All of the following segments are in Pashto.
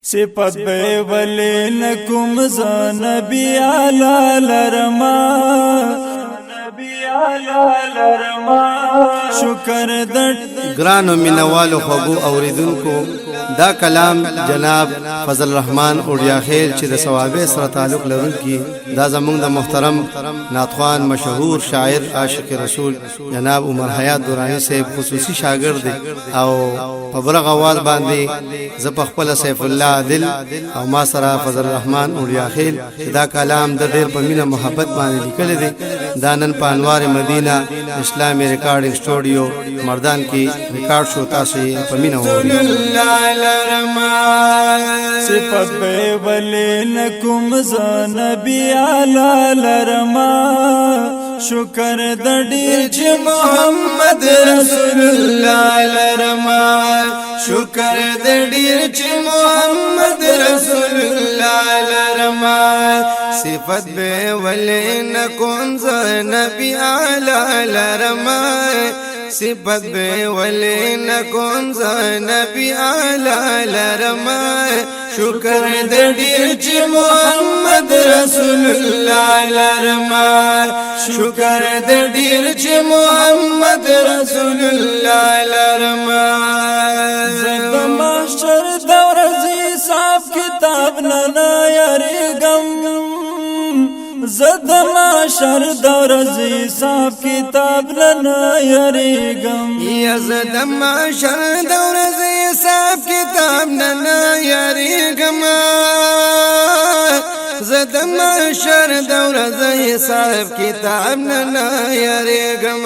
صفت به ولی نکم ز نبی علی لرما شکر د گرانو مینوالو خوږو اوریدونکو دا کلام جناب فضل الرحمن اوریا خیل چې د ثوابه سره تعلق لرونکي دا زمونږ د محترم نعتخوان مشهور شاعر عاشق رسول جناب عمر حیات دورانی صاحب خصوصي شاګرد او په برغ आवाज باندې ز په خپل سیف الله عادل او ما سره فضل الرحمن اوریا خیل دا کلام د ډېر په مینه محبت باندې لیکل دي دا نن په انوار مدینه اسلامي ریکارډینګ سټوډیو مردان کې ریکارډ شو تاسو په مینه صفت به ولی نکم ز نبی علی لرما شکر د ډیر چې محمد رسول الله لرما شکر د ډیر چې محمد رسول الله لرما صفت به ولی نکم ز نبی علی لرما صفت به ولی نکم ز نبی علی لرما شکر د ډیر چې محمد رسول الله لرما شکر د ډیر چې محمد رسول الله لرما زد محشر د ورځې صاحب کتاب نه یریږم زد محشر د ورځې صاحب کتاب نه یریږم یا زد محشر د ورځې صاحب کتاب نه یریږم زد محشر د ورځې صاحب کتاب نه یریږم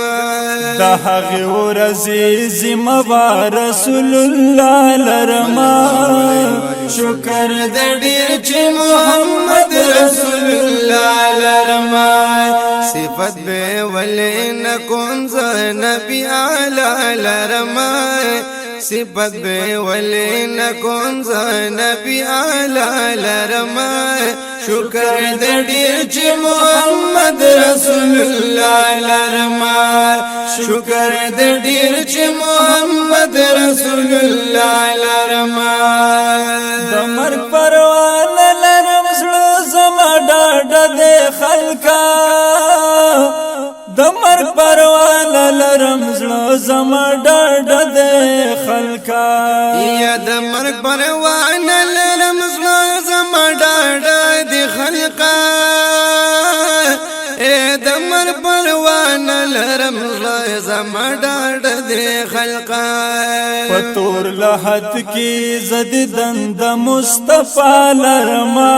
د هغه ورځې ذمہ رسول الله لرما شکر د ډیر چې محمد رسول الله لرما صفت به ولی نکم ز نبی علی لرما صفت به ولی نکم ز نبی علی لرما شکر د ډیر چې محمد رسول الله لرما شکر د ډیر چې محمد رسول الله لرما د مرګ پروانه لرم زړه زما ډاډه د خلکا د مرګ پروانه لرم زړه زما ډاډه د خلکا یا د مرګ پروانه لرم زړه زما ډاډه د خلکا د مرګ پروانه لرم زړه زما ډاډه د خلکا پتور لحد کی زد دند مصطفی لرما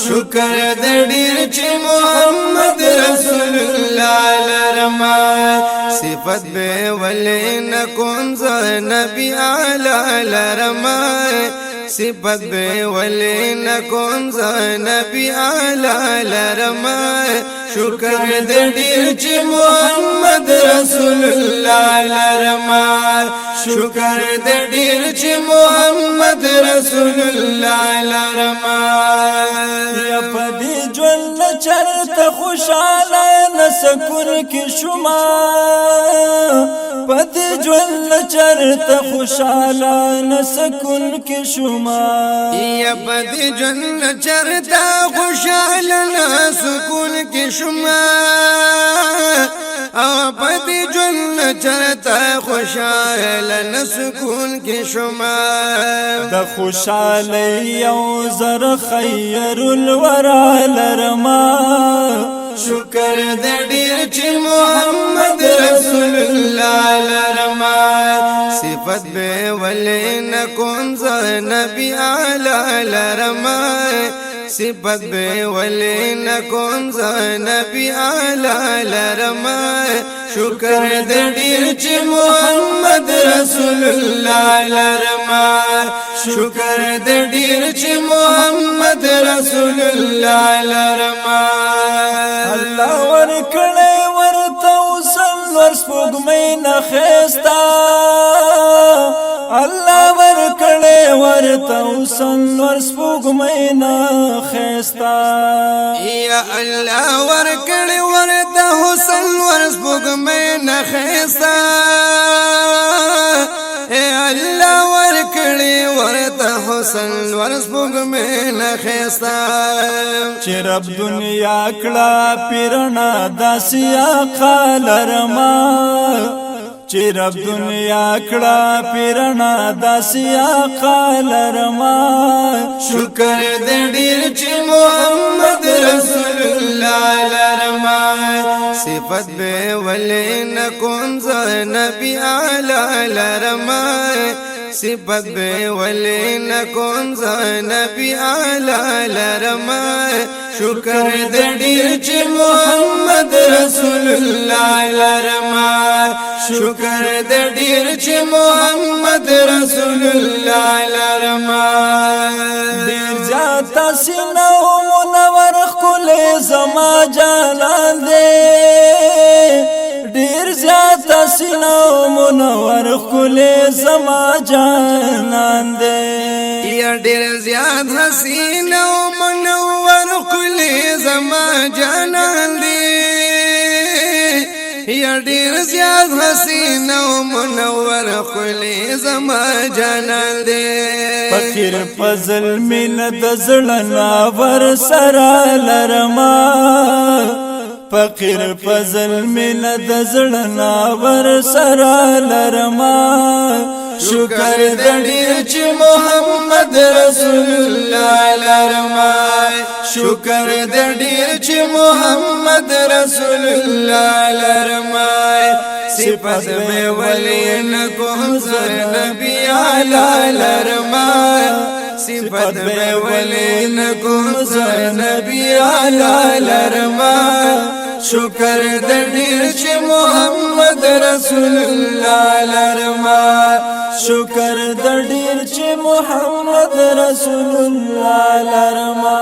شکر د ډیر چې محمد رسول الله لرما صفت به ولی نکم ز نبی علی لرما صفت به ولی نکم ز نبی علی لرما شکر د ډیر چې محمد رسول الله لرما شکر د ډیر چې محمد رسول الله لرما یا پدې ژوند چرته خوشاله نسکون کې شما پدې ژوند چرته خوشاله نسکون کې شما یا پدې ژوند چرته خوشاله نسکون کې شما او پدې ژوند چرته خوشاله نسکون کې شما د خوشاله یو زر خیر الورا لرما شکر د ډیر چې محمد رسول الله لرما صفت به ولی نکم ز نبی علی لرما صفت به ولی نکم ز نبی علی لرما شکر د ډیر چې محمد رسول الله لرما شکر د ډیر چې محمد رسول الله لرما الله ورکړې ورته وسل ور سپوږمۍ نه خستا الله ورکړې ورته وسن ور سپوږمۍ نه خستا یا الله ورکړې ورته حسن ور سپوږمۍ نه خستا اے الله ورکړې ورته حسن ور سپوږمۍ نه خستا چې رب دنیا کړه پیرنا داسیا قالرما چې رب دنیا کړه پیرنا داسیا قالرما شکر دې ډېر چې محمد رسول الله لرما صفت به ولې نکون ز نبی اعلی لرما صفت به ولې نکون ز نبی اعلی لرما شکر دې ډېر چې محمد رسول الله لرما شکر دې ډېر چې محمد رسول الله لرما ډېر زیات سينو منور خل زما جانان دې ډېر زیات سينو منور خل زما جانان دې یا ډېر زیات حسین او منور خل زما جانان دې یا ډېر زیات حسین او منور خل زما جانان دې فقیر فضل من د زړه ور سره لرما فقیر فضل من د زړه ور سره لرما شکر دې چې محمد رسول الله لرما شکر دې چې محمد رسول الله لرما صفات به ولي نکوم زر نبی اعلی لرما صفات به ولي نکوم زر نبی اعلی لرما شکر دې چې محمد رسول الله لرما شکر دې چې محمد رسول الله لرما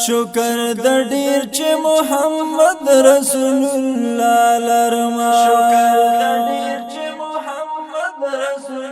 شکر دې چې محمد رسول الله لرما شکر دې چې محمد رسول